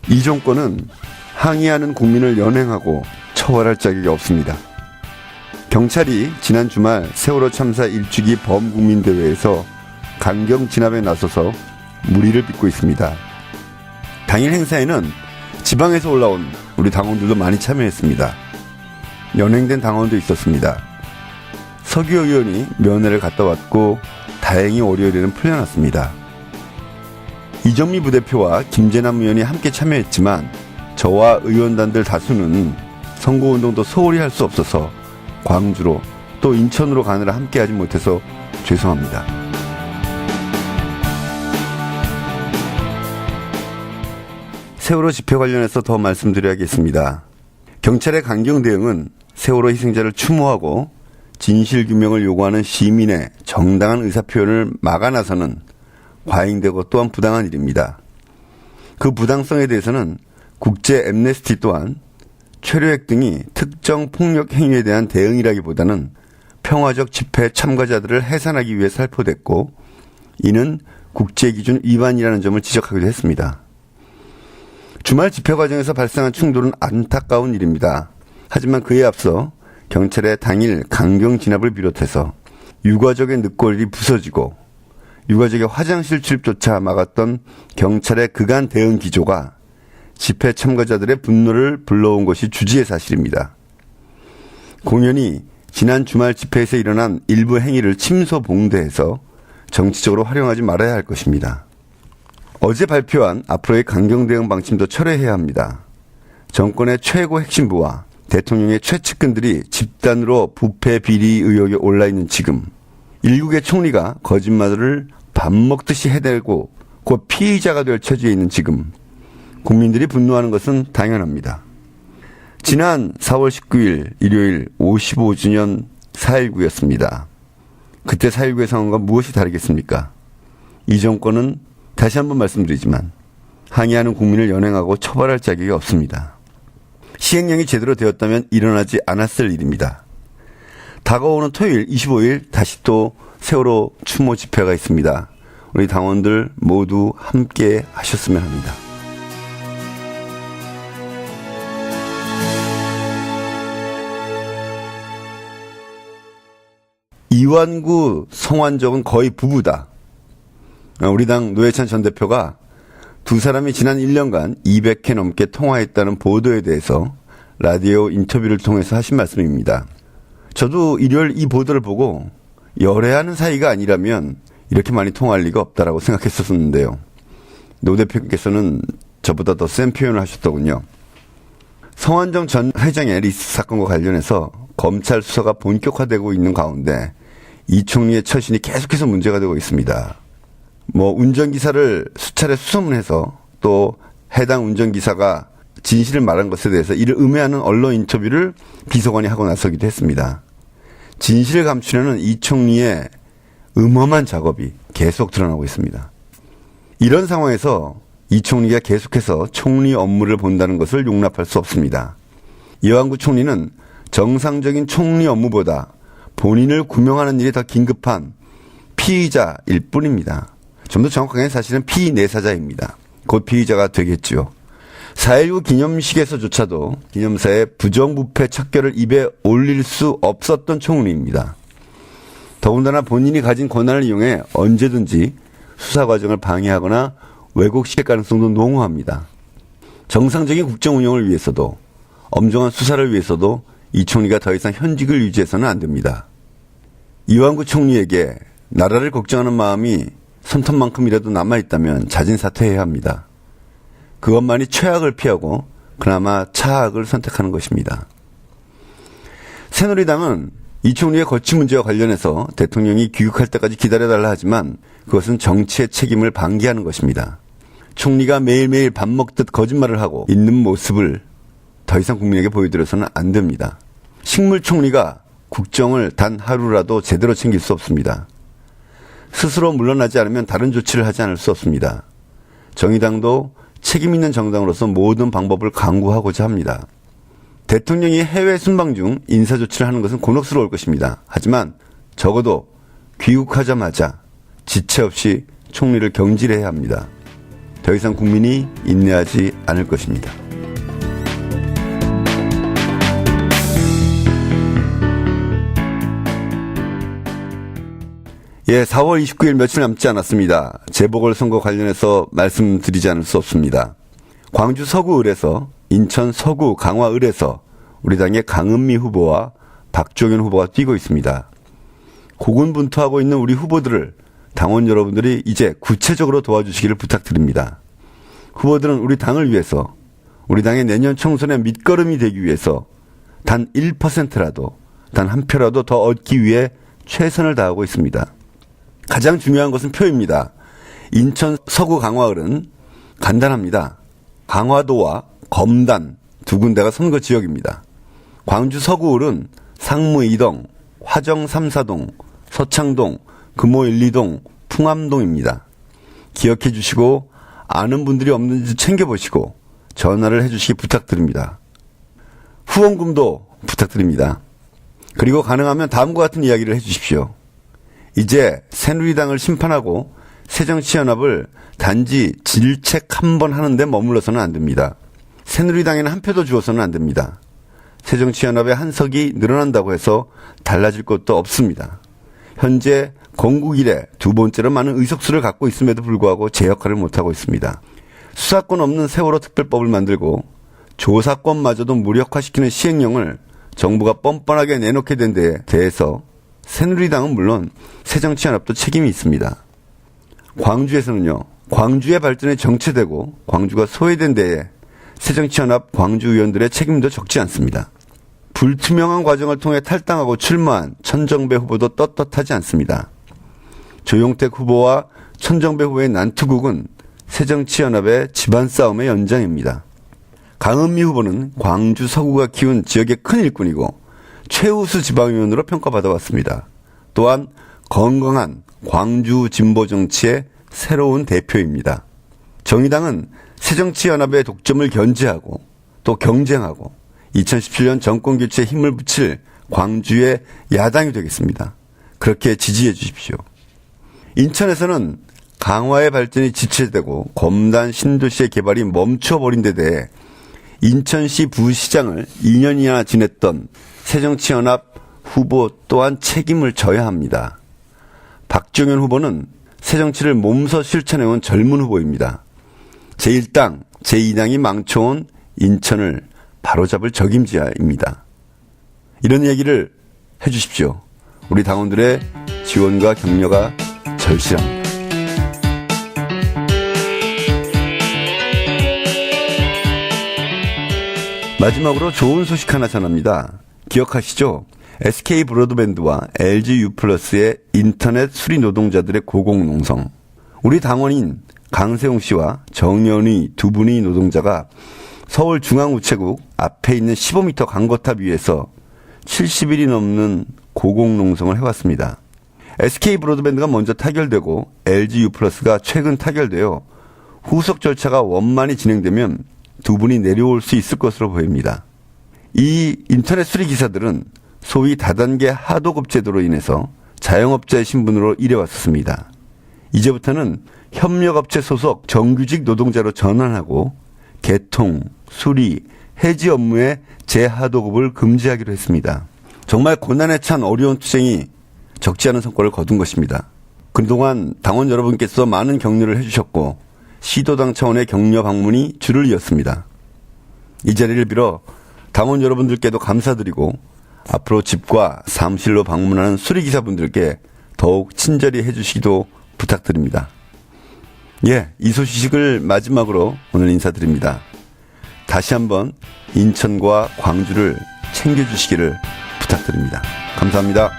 이 정권은 항의하는 국민을 연행하고 처벌할 자격이 없습니다. 경찰이 지난 주말 세월호 참사 1주기 범국민대회에서 강경 진압에 나서서 물의를 빚고 있습니다. 당일 행사에는 지방에서 올라온 우리 당원들도 많이 참여했습니다. 연행된 당원도 있었습니다. 서기호 의원이 면회를 갔다 왔고 다행히 월요일에는 풀려났습니다. 이정미 부대표와 김재남 의원이 함께 참여했지만 저와 의원단들 다수는 선거운동도 소홀히 할 수 없어서 광주로 또 인천으로 가느라 함께하지 못해서 죄송합니다. 세월호 집회 관련해서 더 말씀드려야겠습니다. 경찰의 강경 대응은 세월호 희생자를 추모하고 진실규명을 요구하는 시민의 정당한 의사표현을 막아 나서는 과잉되고 또한 부당한 일입니다. 그 부당성에 대해서는 국제 앰네스티 또한 최료액 등이 특정 폭력 행위에 대한 대응이라기보다는 평화적 집회 참가자들을 해산하기 위해 살포됐고 이는 국제기준 위반이라는 점을 지적하기도 했습니다. 주말 집회 과정에서 발생한 충돌은 안타까운 일입니다. 하지만 그에 앞서 경찰의 당일 강경 진압을 비롯해서 유가족의 늑골이 부서지고 유가족의 화장실 출입조차 막았던 경찰의 그간 대응 기조가 집회 참가자들의 분노를 불러온 것이 주지의 사실입니다. 공연이 지난 주말 집회에서 일어난 일부 행위를 침소봉대해서 정치적으로 활용하지 말아야 할 것입니다. 어제 발표한 앞으로의 강경 대응 방침도 철회해야 합니다. 정권의 최고 핵심부와 대통령의 최측근들이 집단으로 부패 비리 의혹에 올라있는 지금 일국의 총리가 거짓말을 밥 먹듯이 해대고 곧 피의자가 될 처지에 있는 지금 국민들이 분노하는 것은 당연합니다. 지난 4월 19일 일요일 55주년 4.19였습니다. 그때 4.19의 상황과 무엇이 다르겠습니까? 이 정권은 다시 한번 말씀드리지만 항의하는 국민을 연행하고 처벌할 자격이 없습니다. 시행령이 제대로 되었다면 일어나지 않았을 일입니다. 다가오는 토요일 25일 다시 또 세월호 추모 집회가 있습니다. 우리 당원들 모두 함께 하셨으면 합니다. 이완구, 성완종은 거의 부부다. 우리 당 노회찬 전 대표가 두 사람이 지난 1년간 200회 넘게 통화했다는 보도에 대해서 라디오 인터뷰를 통해서 하신 말씀입니다. 저도 일요일 이 보도를 보고 열애하는 사이가 아니라면 이렇게 많이 통화할 리가 없다라고 생각했었는데요. 노 대표께서는 저보다 더 센 표현을 하셨더군요. 성완종 전 회장의 리스트 사건과 관련해서 검찰 수사가 본격화되고 있는 가운데 이 총리의 처신이 계속해서 문제가 되고 있습니다. 운전기사를 수차례 수소문해서 또 해당 운전기사가 진실을 말한 것에 대해서 이를 음해하는 언론 인터뷰를 비서관이 하고 나서기도 했습니다. 진실을 감추려는 이 총리의 음험한 작업이 계속 드러나고 있습니다. 이런 상황에서 이 총리가 계속해서 총리 업무를 본다는 것을 용납할 수 없습니다. 이완구 총리는 정상적인 총리 업무보다 본인을 구명하는 일이 더 긴급한 피의자일 뿐입니다. 좀 더 정확하게 사실은 피내사자입니다. 곧 피의자가 되겠죠. 4.19 기념식에서조차도 기념사에 부정부패 척결을 입에 올릴 수 없었던 총리입니다. 더군다나 본인이 가진 권한을 이용해 언제든지 수사 과정을 방해하거나 왜곡시킬 가능성도 농후합니다. 정상적인 국정 운영을 위해서도 엄정한 수사를 위해서도 이 총리가 더 이상 현직을 유지해서는 안 됩니다. 이완구 총리에게 나라를 걱정하는 마음이 손톱만큼이라도 남아있다면 자진 사퇴해야 합니다. 그것만이 최악을 피하고 그나마 차악을 선택하는 것입니다. 새누리당은 이 총리의 거취 문제와 관련해서 대통령이 귀국할 때까지 기다려달라 하지만 그것은 정치의 책임을 방기하는 것입니다. 총리가 매일매일 밥 먹듯 거짓말을 하고 있는 모습을 더 이상 국민에게 보여드려서는 안 됩니다. 식물 총리가 국정을 단 하루라도 제대로 챙길 수 없습니다. 스스로 물러나지 않으면 다른 조치를 하지 않을 수 없습니다. 정의당도 책임 있는 정당으로서 모든 방법을 강구하고자 합니다. 대통령이 해외 순방 중 인사조치를 하는 것은 곤혹스러울 것입니다. 하지만 적어도 귀국하자마자 지체 없이 총리를 경질해야 합니다. 더 이상 국민이 인내하지 않을 것입니다. 예, 4월 29일 며칠 남지 않았습니다. 재보궐선거 관련해서 말씀드리지 않을 수 없습니다. 광주 서구을에서, 인천 서구 강화을에서 우리 당의 강은미 후보와 박종현 후보가 뛰고 있습니다. 고군분투하고 있는 우리 후보들을 당원 여러분들이 이제 구체적으로 도와주시기를 부탁드립니다. 후보들은 우리 당을 위해서, 우리 당의 내년 총선의 밑거름이 되기 위해서 단 1%라도, 단 한 표라도 더 얻기 위해 최선을 다하고 있습니다. 가장 중요한 것은 표입니다. 인천 서구 강화을은 간단합니다. 강화도와 검단 두 군데가 선거 지역입니다. 광주 서구을은 상무 2동, 화정 3, 4동, 서창동, 금호 1, 2동, 풍암동입니다. 기억해 주시고 아는 분들이 없는지 챙겨보시고 전화를 해주시기 부탁드립니다. 후원금도 부탁드립니다. 그리고 가능하면 다음과 같은 이야기를 해주십시오. 이제 새누리당을 심판하고 새정치연합을 단지 질책 한 번 하는데 머물러서는 안 됩니다. 새누리당에는 한 표도 주어서는 안 됩니다. 새정치연합의 한 석이 늘어난다고 해서 달라질 것도 없습니다. 현재 건국 이래 두 번째로 많은 의석수를 갖고 있음에도 불구하고 제 역할을 못하고 있습니다. 수사권 없는 세월호 특별법을 만들고 조사권마저도 무력화시키는 시행령을 정부가 뻔뻔하게 내놓게 된 데에 대해서 새누리당은 물론 새정치연합도 책임이 있습니다. 광주에서는요, 광주의 발전에 정체되고 광주가 소외된 데에 새정치연합 광주 의원들의 책임도 적지 않습니다. 불투명한 과정을 통해 탈당하고 출마한 천정배 후보도 떳떳하지 않습니다. 조용택 후보와 천정배 후보의 난투극은 새정치연합의 집안 싸움의 연장입니다. 강은미 후보는 광주 서구가 키운 지역의 큰 일꾼이고 최우수 지방의원으로 평가받아왔습니다. 또한 건강한 광주 진보 정치의 새로운 대표입니다. 정의당은 새정치연합의 독점을 견제하고 또 경쟁하고 2017년 정권교체에 힘을 붙일 광주의 야당이 되겠습니다. 그렇게 지지해 주십시오. 인천에서는 강화의 발전이 지체되고 검단 신도시의 개발이 멈춰버린 데 대해 인천시 부시장을 2년이나 지냈던 새정치연합 후보 또한 책임을 져야 합니다. 박종현 후보는 새정치를 몸소 실천해온 젊은 후보입니다. 제1당, 제2당이 망쳐온 인천을 바로잡을 적임자입니다. 이런 얘기를 해주십시오. 우리 당원들의 지원과 격려가 절실합니다. 마지막으로 좋은 소식 하나 전합니다. 기억하시죠? SK 브로드밴드와 LG U+의 인터넷 수리 노동자들의 고공농성. 우리 당원인 강세웅 씨와 정연희 두 분의 노동자가 서울중앙우체국 앞에 있는 15m 광고탑 위에서 70일이 넘는 고공농성을 해왔습니다. SK 브로드밴드가 먼저 타결되고 LG U+가 최근 타결되어 후속 절차가 원만히 진행되면 두 분이 내려올 수 있을 것으로 보입니다. 이 인터넷 수리 기사들은 소위 다단계 하도급 제도로 인해서 자영업자의 신분으로 일해왔었습니다. 이제부터는 협력업체 소속 정규직 노동자로 전환하고 개통, 수리, 해지 업무의 재하도급을 금지하기로 했습니다. 정말 고난에 찬 어려운 투쟁이 적지 않은 성과를 거둔 것입니다. 그동안 당원 여러분께서 많은 격려를 해주셨고 시도당 차원의 격려 방문이 줄을 이었습니다. 이 자리를 빌어 당원 여러분들께도 감사드리고 앞으로 집과 사무실로 방문하는 수리기사분들께 더욱 친절히 해주시기도 부탁드립니다. 예, 이 소식을 마지막으로 오늘 인사드립니다. 다시 한번 인천과 광주를 챙겨주시기를 부탁드립니다. 감사합니다.